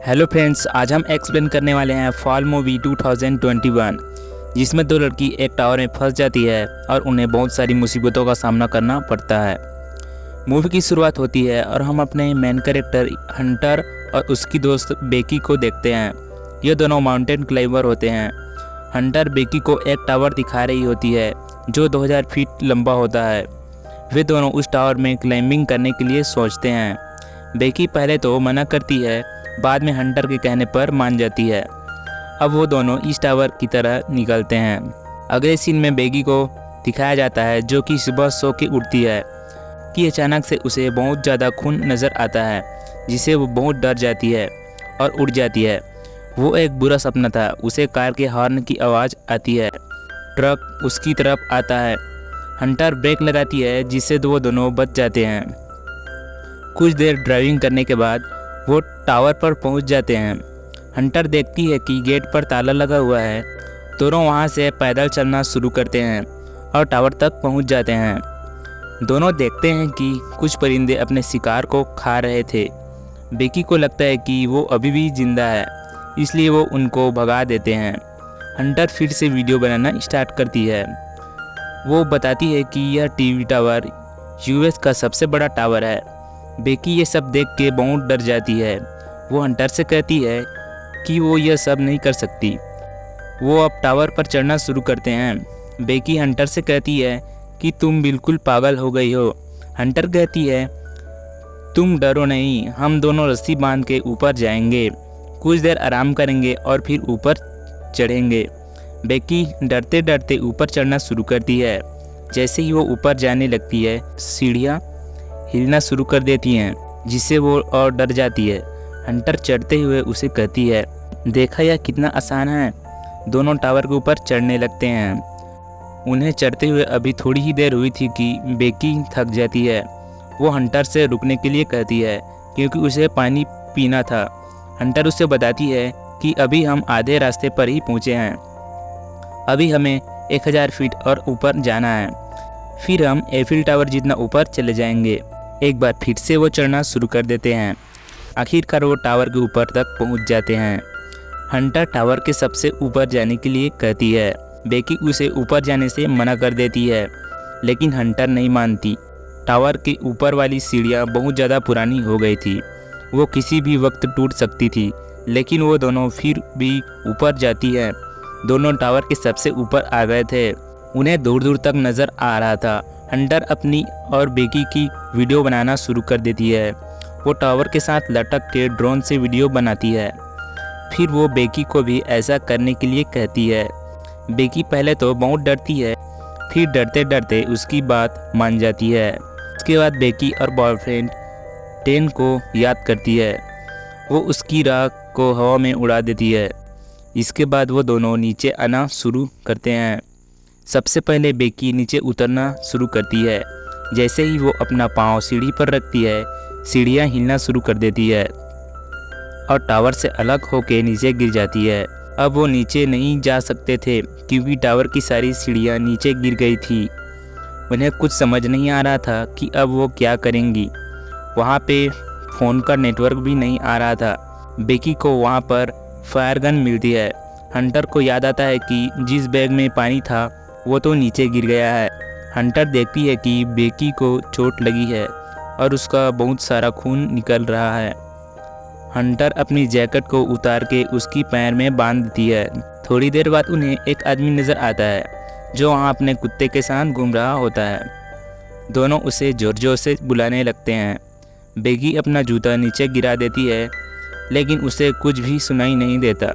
Hello friends, आज हम explain करने वाले हैं फॉल मूवी 2021, जिसमें दो लड़की एक टावर में फंस जाती है और उन्हें बहुत सारी मुसीबतों का सामना करना पड़ता है। मूवी की शुरुआत होती है और हम अपने मेन कैरेक्टर हंटर और उसकी दोस्त बेकी को देखते हैं। ये दोनों माउंटेन क्लाइंबर होते हैं। हंटर बेकी को एक टावर दिखा रही होती है जो 2000 फीट लंबा होता है। वे दोनों उस टावर में क्लाइंबिंग करने के लिए सोचते हैं। बेकी पहले तो मना करती है, बाद में हंटर के कहने पर मान जाती है। अब वो दोनों इस टावर की तरह निकलते हैं। अगले सीन में बेकी को दिखाया जाता है जो कि सुबह सो के उठती है कि अचानक से उसे बहुत ज़्यादा खून नज़र आता है, जिससे वो बहुत डर जाती है और उठ जाती है। वो एक बुरा सपना था। उसे कार के हॉर्न की आवाज़ आती है। ट्रक उसकी तरफ आता है। हंटर ब्रेक लगाती है जिससे वो दोनों बच जाते हैं। कुछ देर ड्राइविंग करने के बाद वो टावर पर पहुंच जाते हैं। हंटर देखती है कि गेट पर ताला लगा हुआ है। दोनों वहां से पैदल चलना शुरू करते हैं और टावर तक पहुंच जाते हैं। दोनों देखते हैं कि कुछ परिंदे अपने शिकार को खा रहे थे। बेकी को लगता है कि वो अभी भी जिंदा है, इसलिए वो उनको भगा देते हैं। हंटर फिर से वीडियो बनाना स्टार्ट करती है। वो बताती है कि यह टीवी टावर यूएस का सबसे बड़ा टावर है। बेकी ये सब देख के बहुत डर जाती है। वो हंटर से कहती है कि वो यह सब नहीं कर सकती। वो अब टावर पर चढ़ना शुरू करते हैं। बेकी हंटर से कहती है कि तुम बिल्कुल पागल हो गई हो। हंटर कहती है, तुम डरो नहीं, हम दोनों रस्सी बांध के ऊपर जाएंगे, कुछ देर आराम करेंगे और फिर ऊपर चढ़ेंगे। बेकी डरते डरते ऊपर चढ़ना शुरू करती है। जैसे ही वो ऊपर जाने लगती है, सीढ़ियाँ हिलना शुरू कर देती हैं, जिससे वो और डर जाती है। हंटर चढ़ते हुए उसे कहती है, देखा यह कितना आसान है। दोनों टावर के ऊपर चढ़ने लगते हैं। उन्हें चढ़ते हुए अभी थोड़ी ही देर हुई थी कि बेकी थक जाती है। वो हंटर से रुकने के लिए कहती है क्योंकि उसे पानी पीना था। हंटर उसे बताती है कि अभी हम आधे रास्ते पर ही पहुँचे हैं, अभी हमें 1000 फीट और ऊपर जाना है, फिर हम एफिल टावर जितना ऊपर चले जाएंगे। एक बार फिर से वो चढ़ना शुरू कर देते हैं। आखिरकार वो टावर के ऊपर तक पहुंच जाते हैं। हंटर टावर के सबसे ऊपर जाने के लिए कहती है। बेकी उसे ऊपर जाने से मना कर देती है, लेकिन हंटर नहीं मानती। टावर के ऊपर वाली सीढ़ियाँ बहुत ज़्यादा पुरानी हो गई थी। वो किसी भी वक्त टूट सकती थी, लेकिन वो दोनों फिर भी ऊपर जाती है। दोनों टावर के सबसे ऊपर आ गए थे। उन्हें दूर दूर तक नज़र आ रहा था। हंटर अपनी और बेकी की वीडियो बनाना शुरू कर देती है। वो टावर के साथ लटक के ड्रोन से वीडियो बनाती है। फिर वो बेकी को भी ऐसा करने के लिए कहती है। बेकी पहले तो बहुत डरती है, फिर डरते डरते उसकी बात मान जाती है। उसके बाद बेकी और बॉयफ्रेंड टेन को याद करती है। वो उसकी राह को हवा में उड़ा देती है। इसके बाद वो दोनों नीचे आना शुरू करते हैं। सबसे पहले बेकी नीचे उतरना शुरू करती है। जैसे ही वो अपना पाँव सीढ़ी पर रखती है, सीढ़ियाँ हिलना शुरू कर देती है और टावर से अलग होकर नीचे गिर जाती है। अब वो नीचे नहीं जा सकते थे क्योंकि टावर की सारी सीढ़ियाँ नीचे गिर गई थी। उन्हें कुछ समझ नहीं आ रहा था कि अब वो क्या करेंगी। वहाँ पे फ़ोन का नेटवर्क भी नहीं आ रहा था। बेकी को वहाँ पर फायर गन मिलती है। हंटर को याद आता है कि जिस बैग में पानी था वो तो नीचे गिर गया है। हंटर देखती है कि बेकी को चोट लगी है और उसका बहुत सारा खून निकल रहा है। हंटर अपनी जैकेट को उतार के उसकी पैर में बांध देती है। थोड़ी देर बाद उन्हें एक आदमी नज़र आता है जो वहाँ अपने कुत्ते के साथ घूम रहा होता है। दोनों उसे ज़ोर ज़ोर से बुलाने लगते हैं। बेकी अपना जूता नीचे गिरा देती है, लेकिन उसे कुछ भी सुनाई नहीं देता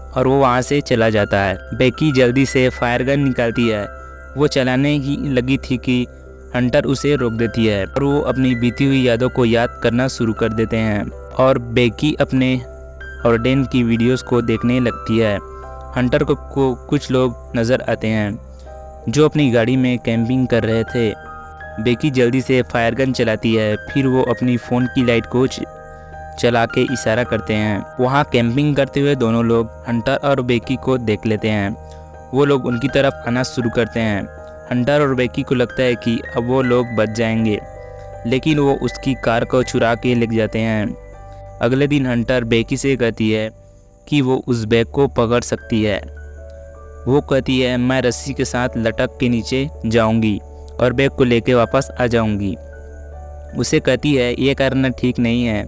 और वो वहाँ से चला जाता है। बेकी जल्दी से फायर गन निकालती है। वो चलाने ही लगी थी कि हंटर उसे रोक देती है और वो अपनी बीती हुई यादों को याद करना शुरू कर देते हैं और बेकी अपने और डेन की वीडियोस को देखने लगती है। हंटर को कुछ लोग नज़र आते हैं जो अपनी गाड़ी में कैंपिंग कर रहे थे। बेकी जल्दी से फायर गन चलाती है, फिर वो अपनी फ़ोन की लाइट को चला के इशारा करते हैं। वहाँ कैंपिंग करते हुए दोनों लोग हंटर और बेकी को देख लेते हैं। वो लोग उनकी तरफ आना शुरू करते हैं। हंटर और बेकी को लगता है कि अब वो लोग बच जाएंगे, लेकिन वो उसकी कार को चुरा के ले जाते हैं। अगले दिन हंटर बेकी से कहती है कि वो उस बैग को पकड़ सकती है। वो कहती है मैं रस्सी के साथ लटक के नीचे जाऊंगी और बैग को लेके वापस आ जाऊंगी। उसे कहती है ये करना ठीक नहीं है,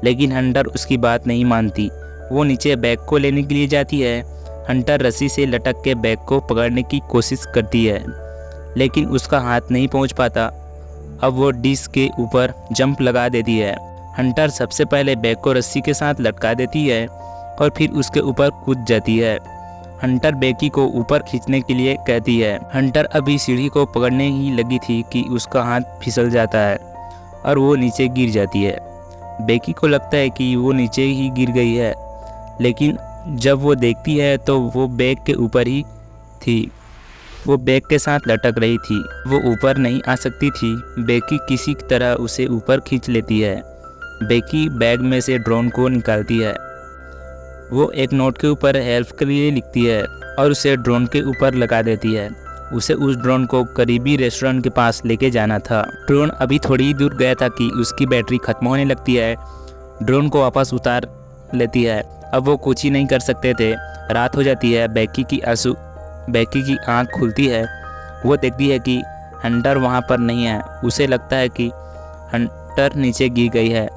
लेकिन हंटर उसकी बात नहीं मानती। वो नीचे बैग को लेने के लिए जाती है। हंटर रस्सी से लटक के बैग को पकड़ने की कोशिश करती है, लेकिन उसका हाथ नहीं पहुंच पाता। अब वो डिस्क के ऊपर जंप लगा देती है। हंटर सबसे पहले बैग को रस्सी के साथ लटका देती है और फिर उसके ऊपर कूद जाती है। हंटर बेकी को ऊपर खींचने के लिए कहती है। हंटर अभी सीढ़ी को पकड़ने ही लगी थी कि उसका हाथ फिसल जाता है और वो नीचे गिर जाती है। बेकी को लगता है कि वो नीचे ही गिर गई है, लेकिन जब वो देखती है तो वो बैग के ऊपर ही थी। वो बैग के साथ लटक रही थी। वो ऊपर नहीं आ सकती थी। बेकी किसी तरह उसे ऊपर खींच लेती है। बेकी बैग में से ड्रोन को निकालती है। वो एक नोट के ऊपर हेल्प के लिए लिखती है और उसे ड्रोन के ऊपर लगा देती है। उसे उस ड्रोन को करीबी रेस्टोरेंट के पास लेके जाना था। ड्रोन अभी थोड़ी ही दूर गया था कि उसकी बैटरी खत्म होने लगती है। ड्रोन को वापस उतार लेती है। अब वो कुछ ही नहीं कर सकते थे। रात हो जाती है। बेकी की आंख खुलती है। वो देखती है कि हंटर वहाँ पर नहीं है। उसे लगता है कि हंटर नीचे गिर गई है,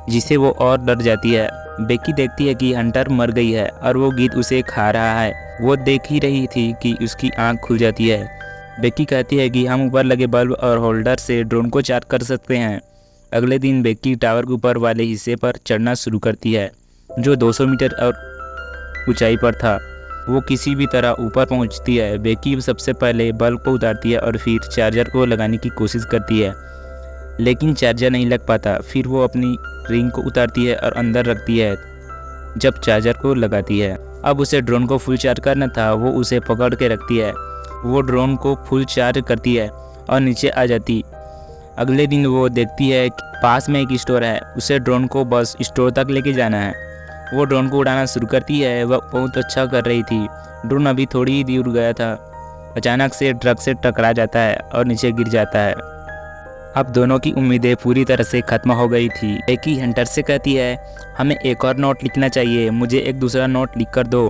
जिसे वो और डर जाती है। बेकी देखती है कि हंटर मर गई है और वो गिद्ध उसे खा रहा है। वो देख ही रही थी कि उसकी आंख खुल जाती है। बेकी कहती है कि हम ऊपर लगे बल्ब और होल्डर से ड्रोन को चार्ज कर सकते हैं। अगले दिन बेकी टावर के ऊपर वाले हिस्से पर चढ़ना शुरू करती है, जो 200 मीटर और ऊंचाई पर था। वो किसी भी तरह ऊपर पहुंचती है। बेकी सबसे पहले बल्ब को उतारती है और फिर चार्जर को लगाने की कोशिश करती है, लेकिन चार्जर नहीं लग पाता। फिर वो अपनी रिंग को उतारती है और अंदर रखती है। जब चार्जर को लगाती है, अब उसे ड्रोन को फुल चार्ज करना था। वो उसे पकड़ के रखती है। वो ड्रोन को फुल चार्ज करती है और नीचे आ जाती। अगले दिन वो देखती है कि पास में एक स्टोर है। उसे ड्रोन को बस स्टोर तक लेके जाना है। वो ड्रोन को उड़ाना शुरू करती है। वह बहुत अच्छा कर रही थी। ड्रोन अभी थोड़ी ही दूर गया था। अचानक से ट्रक से टकरा जाता है और नीचे गिर जाता है। अब दोनों की उम्मीदें पूरी तरह से खत्म हो गई थी। बेकी हंटर से कहती है हमें एक और नोट लिखना चाहिए, मुझे एक दूसरा नोट लिख कर दो।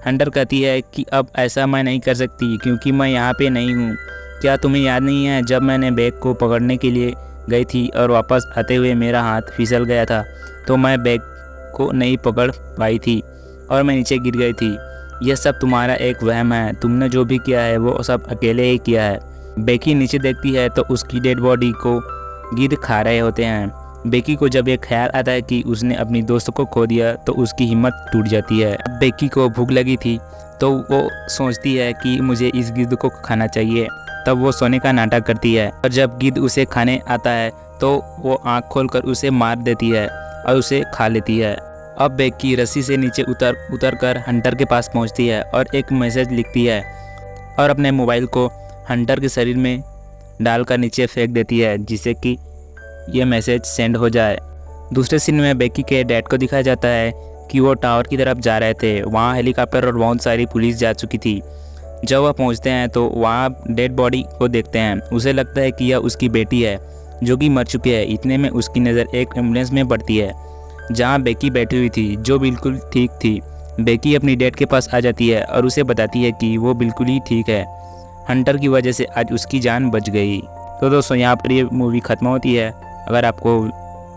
हंटर कहती है कि अब ऐसा मैं नहीं कर सकती क्योंकि मैं यहाँ पे नहीं हूँ। क्या तुम्हें याद नहीं है जब मैंने बैग को पकड़ने के लिए गई थी और वापस आते हुए मेरा हाथ फिसल गया था, तो मैं बैग को नहीं पकड़ पाई थी और मैं नीचे गिर गई थी। यह सब तुम्हारा एक वहम है। तुमने जो भी किया है वो सब अकेले ही किया है। बेकी नीचे देखती है तो उसकी डेड बॉडी को गिद्ध खा रहे होते हैं। बेकी को जब ये ख्याल आता है कि उसने अपनी दोस्त को खो दिया तो उसकी हिम्मत टूट जाती है। बेकी को भूख लगी थी तो वो सोचती है कि मुझे इस गिद्ध को खाना चाहिए। तब वो सोने का नाटक करती है और जब गिद्ध उसे खाने आता है तो वो आँख खोलकर उसे मार देती है और उसे खा लेती है। अब बेकी रस्सी से नीचे उतर कर हंटर के पास पहुंचती है और एक मैसेज लिखती है और अपने मोबाइल को हंटर के शरीर में डालकर नीचे फेंक देती है, जिससे कि यह मैसेज सेंड हो जाए। दूसरे सीन में बेकी के डैड को दिखाया जाता है कि वो टावर की तरफ जा रहे थे। वहाँ हेलीकॉप्टर और बहुत सारी पुलिस जा चुकी थी। जब वह पहुँचते हैं तो वहाँ डेड बॉडी को देखते हैं। उसे लगता है कि यह उसकी बेटी है जो कि मर चुकी है। इतने में उसकी नज़र एक एम्बुलेंस में पड़ती है जहाँ बेकी बैठी हुई थी, जो बिल्कुल ठीक थी। बेकी अपनी डैड के पास आ जाती है और उसे बताती है कि वो बिल्कुल ही ठीक है। हंटर की वजह से आज उसकी जान बच गई। तो दोस्तों यहाँ पर ये मूवी ख़त्म होती है। अगर आपको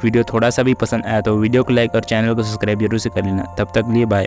वीडियो थोड़ा सा भी पसंद आया तो वीडियो को लाइक और चैनल को सब्सक्राइब जरूर से कर लेना। तब तक लिए बाय।